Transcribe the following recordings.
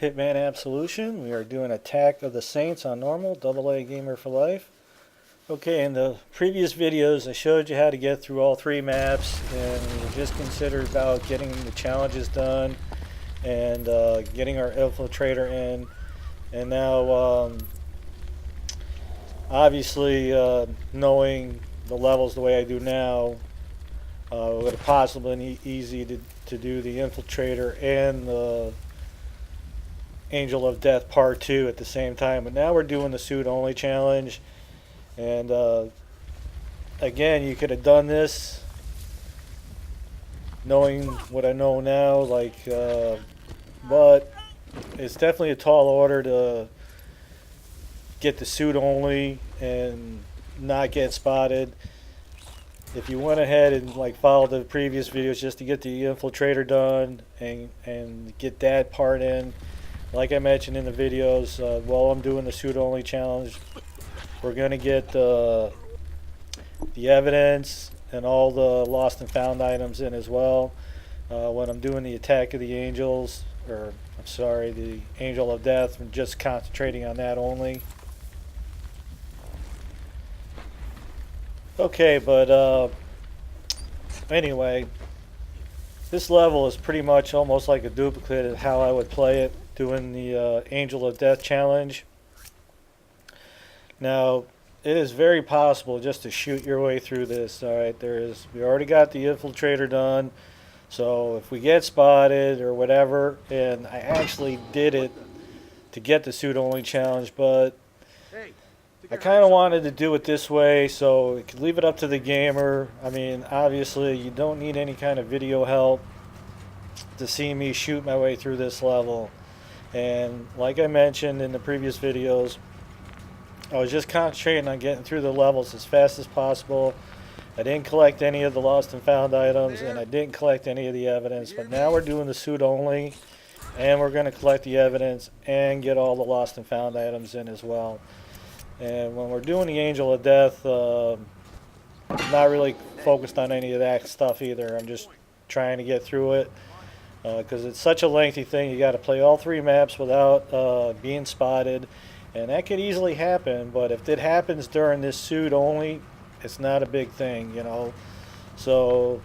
Hitman Absolution. We are doing Attack of the Saints on normal, AA gamer for life. Okay, in the previous videos I showed you how to get through all three maps, and we just considered about getting the challenges done and getting our infiltrator in. And now, obviously, knowing the levels the way I do now, it would have possibly been easy to do the infiltrator and the Angel of Death Part 2 at the same time. But now we're doing the suit only challenge. And again, you could have done this knowing what I know now, but it's definitely a tall order to get the suit only and not get spotted. If you went ahead and followed the previous videos just to get the infiltrator done and get that part in, like I mentioned in the videos, while I'm doing the suit only challenge, we're going to get the evidence and all the lost and found items in as well. When I'm doing the Attack of the Angels, or I'm sorry, the Angel of Death, I'm just concentrating on that only. Okay, but anyway, this level is pretty much almost like a duplicate of how I would play it doing the Angel of Death challenge. Now, it is very possible just to shoot your way through this. All right, we already got the infiltrator done, so if we get spotted or whatever, and I actually did it to get the suit only challenge, but I kind of wanted to do it this way so it could leave it up to the gamer. I mean, obviously, you don't need any kind of video help to see me shoot my way through this level. And like I mentioned in the previous videos, I was just concentrating on getting through the levels as fast as possible. I didn't collect any of the lost and found items, and I didn't collect any of the evidence. But now we're doing the suit only, and we're going to collect the evidence and get all the lost and found items in as well. And when we're doing the Angel of Death, I'm not really focused on any of that stuff either. I'm just trying to get through it because it's such a lengthy thing. You got to play all three maps without being spotted, and that could easily happen. But if it happens during this suit only, it's not a big thing, you know. So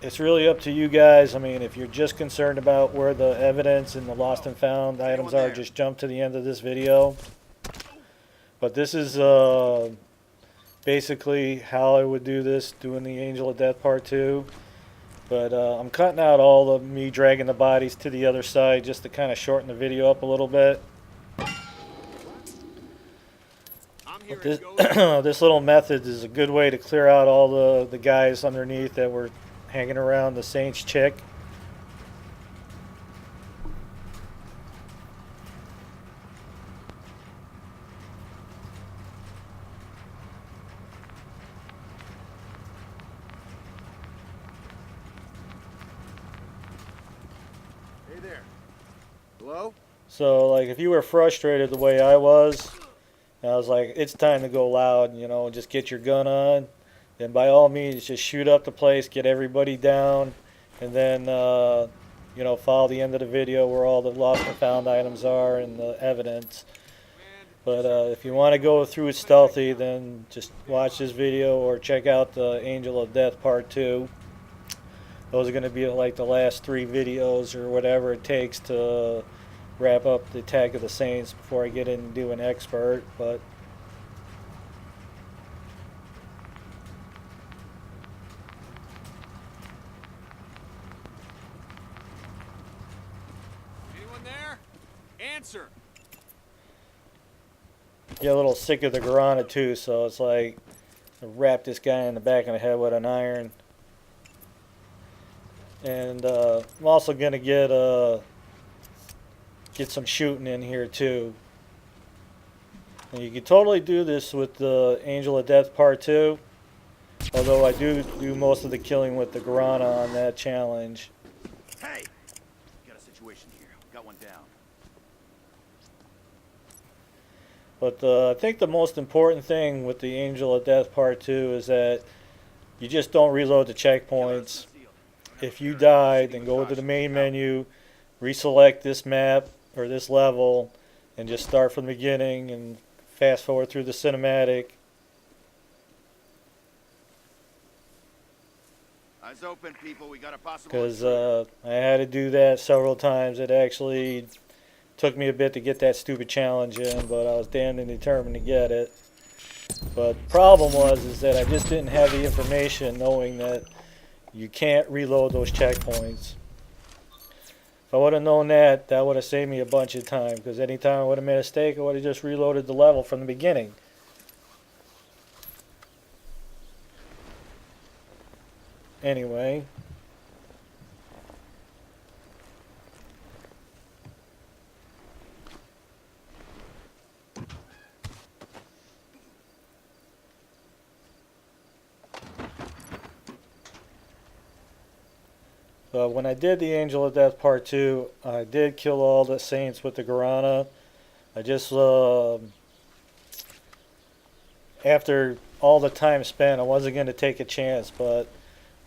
it's really up to you guys. I mean, if you're just concerned about where the evidence and the lost and found items are, just jump to the end of this video. But this is basically how I would do this, doing the Angel of Death Part 2. But I'm cutting out all of me dragging the bodies to the other side just to kind of shorten the video up a little bit. But this little method is a good way to clear out all the guys underneath that were hanging around the Saints chick. Hey there. Hello? So, if you were frustrated the way I was like, it's time to go loud, you know, just get your gun on. Then by all means, just shoot up the place, get everybody down, and then, you know, follow the end of the video where all the lost and found items are and the evidence. But if you want to go through it stealthy, then just watch this video or check out the Angel of Death Part 2. Those are going to be like the last 3 videos or whatever it takes to wrap up the Attack of the Saints before I get in and do an expert. But Anyone there? Answer. get a little sick of the Guarana too, so it's like I wrap this guy in the back of the head with an iron. And I'm also going to get some shooting in here too. And you can totally do this with the Angel of Death Part 2, although I do most of the killing with the Guarana on that challenge. Hey! Got a situation here. Got one down. But I think the most important thing with the Angel of Death Part 2 is that you just don't reload the checkpoints. If you die, then go to the main menu, reselect this map or this level and just start from the beginning and fast forward through the cinematic. Eyes open, people. We got a possible. Because I had to do that several times. It actually took me a bit to get that stupid challenge in, but I was damned and determined to get it. But the problem is that I just didn't have the information knowing that you can't reload those checkpoints. If I would have known that, that would have saved me a bunch of time, because anytime I would have made a mistake, I would have just reloaded the level from the beginning. Anyway. When I did the Angel of Death Part 2, I did kill all the Saints with the Guarana. I just, after all the time spent, I wasn't going to take a chance, but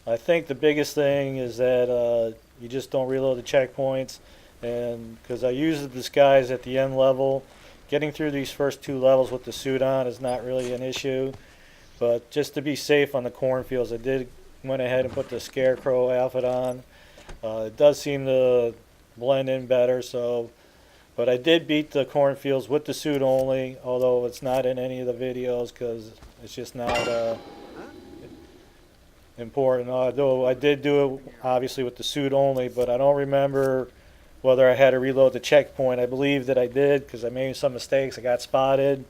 I think the biggest thing is that you just don't reload the checkpoints, and because I used the disguise at the end level, getting through these first two levels with the suit on is not really an issue, but just to be safe on the cornfields, I did went ahead and put the Scarecrow outfit on. It does seem to blend in better, so, but I did beat the cornfields with the suit only, although it's not in any of the videos because it's just not important. Although I did do it obviously with the suit only, but I don't remember whether I had to reload the checkpoint. I believe that I did because I made some mistakes. I got spotted,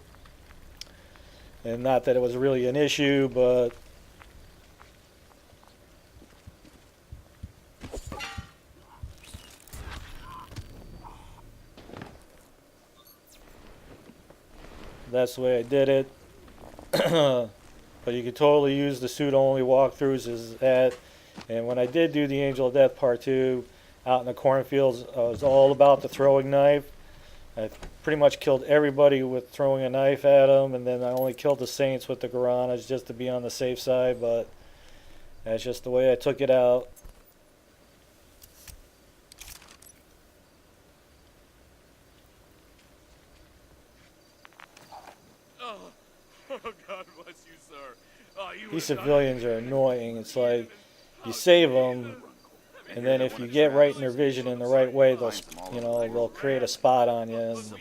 and not that it was really an issue, but that's the way I did it. But you could totally use the suit only walkthroughs as that. And when I did do the Angel of Death Part 2 out in the cornfields, I was all about the throwing knife. I pretty much killed everybody with throwing a knife at them, and then I only killed the Saints with the Guaranas just to be on the safe side, but that's just the way I took it out. Oh, God bless you, sir. Oh, you These civilians are annoying. It's like you save them, and then if you get right in their vision in the right way, they'll create a spot on you and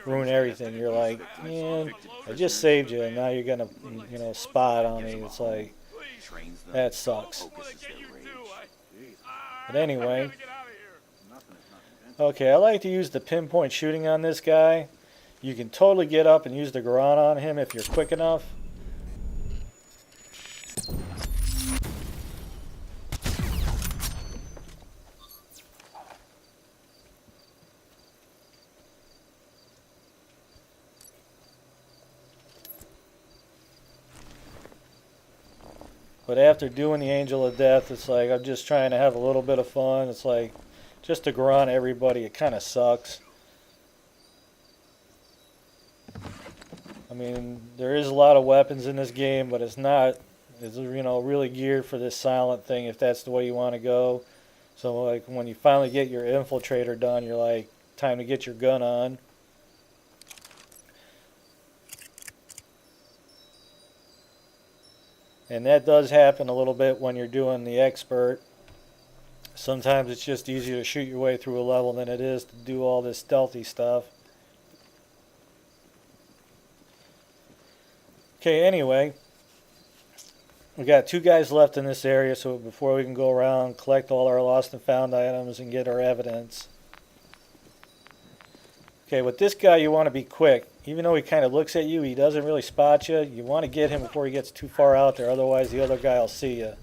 ruin everything. You're like, man, I just saved you, and now you're gonna, spot on me. It's like that sucks. But anyway, okay, I like to use the pinpoint shooting on this guy. You can totally get up and use the Guarana on him if you're quick enough. But after doing the Angel of Death, it's like I'm just trying to have a little bit of fun. It's like just to Guarana everybody, it kind of sucks. I mean, there is a lot of weapons in this game, but it's really geared for this silent thing if that's the way you want to go. So like when you finally get your infiltrator done, you're like, time to get your gun on. And that does happen a little bit when you're doing the expert. Sometimes it's just easier to shoot your way through a level than it is to do all this stealthy stuff. Okay, anyway, we got 2 guys left in this area, so before we can go around, collect all our lost and found items and get our evidence. Okay, with this guy you want to be quick. Even though he kind of looks at you, he doesn't really spot you. You want to get him before he gets too far out there, otherwise the other guy will see you.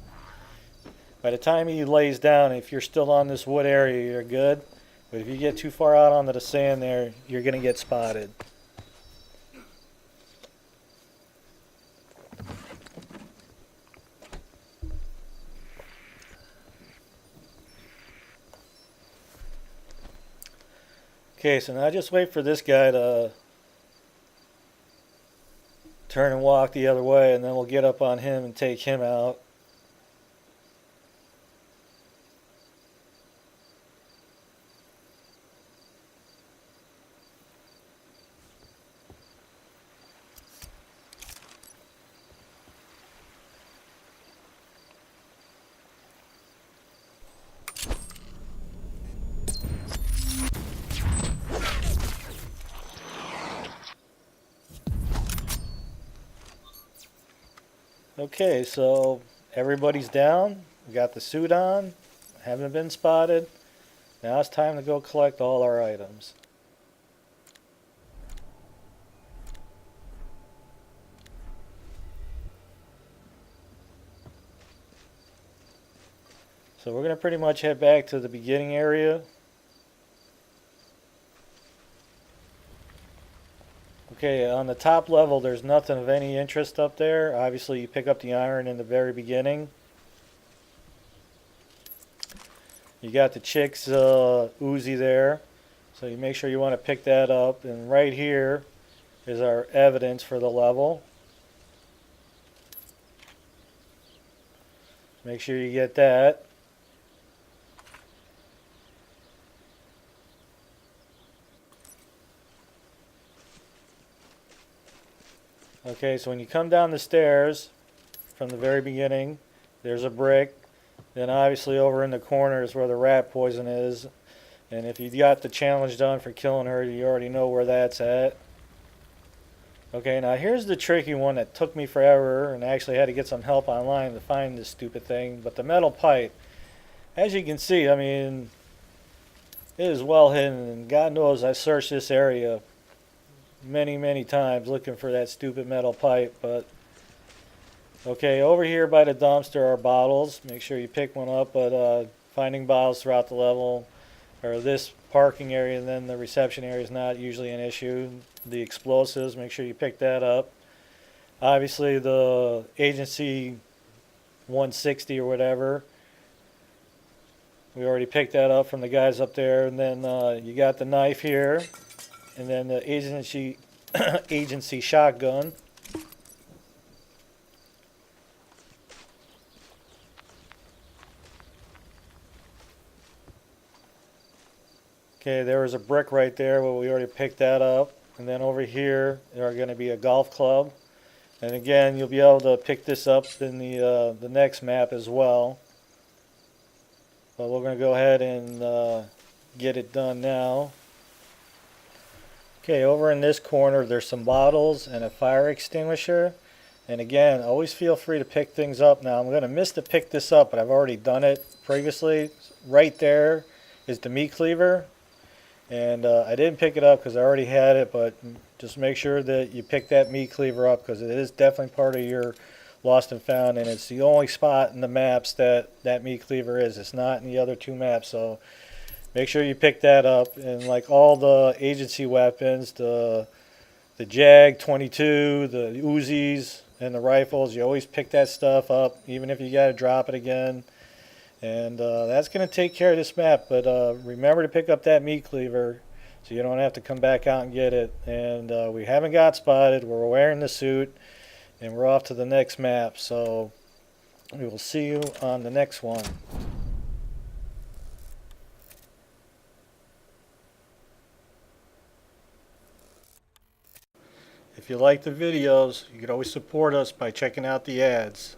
By the time he lays down, if you're still on this wood area, you're good. But if you get too far out onto the sand there, you're going to get spotted. Okay, so now just wait for this guy to turn and walk the other way, and then we'll get up on him and take him out. Okay, so everybody's down. We got the suit on. Haven't been spotted. Now it's time to go collect all our items. So we're going to pretty much head back to the beginning area. Okay, on the top level there's nothing of any interest up there. Obviously you pick up the iron in the very beginning. You got the chick's Uzi there. So you make sure you want to pick that up. And right here is our evidence for the level. Make sure you get that. Okay, so when you come down the stairs from the very beginning, there's a brick. Then obviously over in the corner is where the rat poison is. And if you got the challenge done for killing her, you already know where that's at. Okay, now here's the tricky one that took me forever and I actually had to get some help online to find this stupid thing. But the metal pipe, as you can see, I mean, it is well hidden. And God knows I searched this area many times looking for that stupid metal pipe. But okay, over here by the dumpster are bottles. Make sure you pick one up. But finding bottles throughout the level, or this parking area and then the reception area, is not usually an issue. The explosives, make sure you pick that up. Obviously the agency 160 or whatever, we already picked that up from the guys up there. And then you got the knife here, and then the agency shotgun. Okay, there was a brick right there, but we already picked that up. And then over here, there are going to be a golf club. And again, you'll be able to pick this up in the next map as well. But we're going to go ahead and get it done now. Okay, over in this corner, there's some bottles and a fire extinguisher. And again, always feel free to pick things up. Now, I'm going to miss to pick this up, but I've already done it previously. Right there is the meat cleaver. And I didn't pick it up because I already had it, but just make sure that you pick that meat cleaver up because it is definitely part of your lost and found, and it's the only spot in the maps that that meat cleaver is. It's not in the other two maps, so make sure you pick that up. And like all the agency weapons, the Jag 22, the Uzis, and the rifles, you always pick that stuff up, even if you got to drop it again. And that's going to take care of this map. But remember to pick up that meat cleaver so you don't have to come back out and get it. And we haven't got spotted. We're wearing the suit. And we're off to the next map. So we will see you on the next one. If you like the videos, you can always support us by checking out the ads.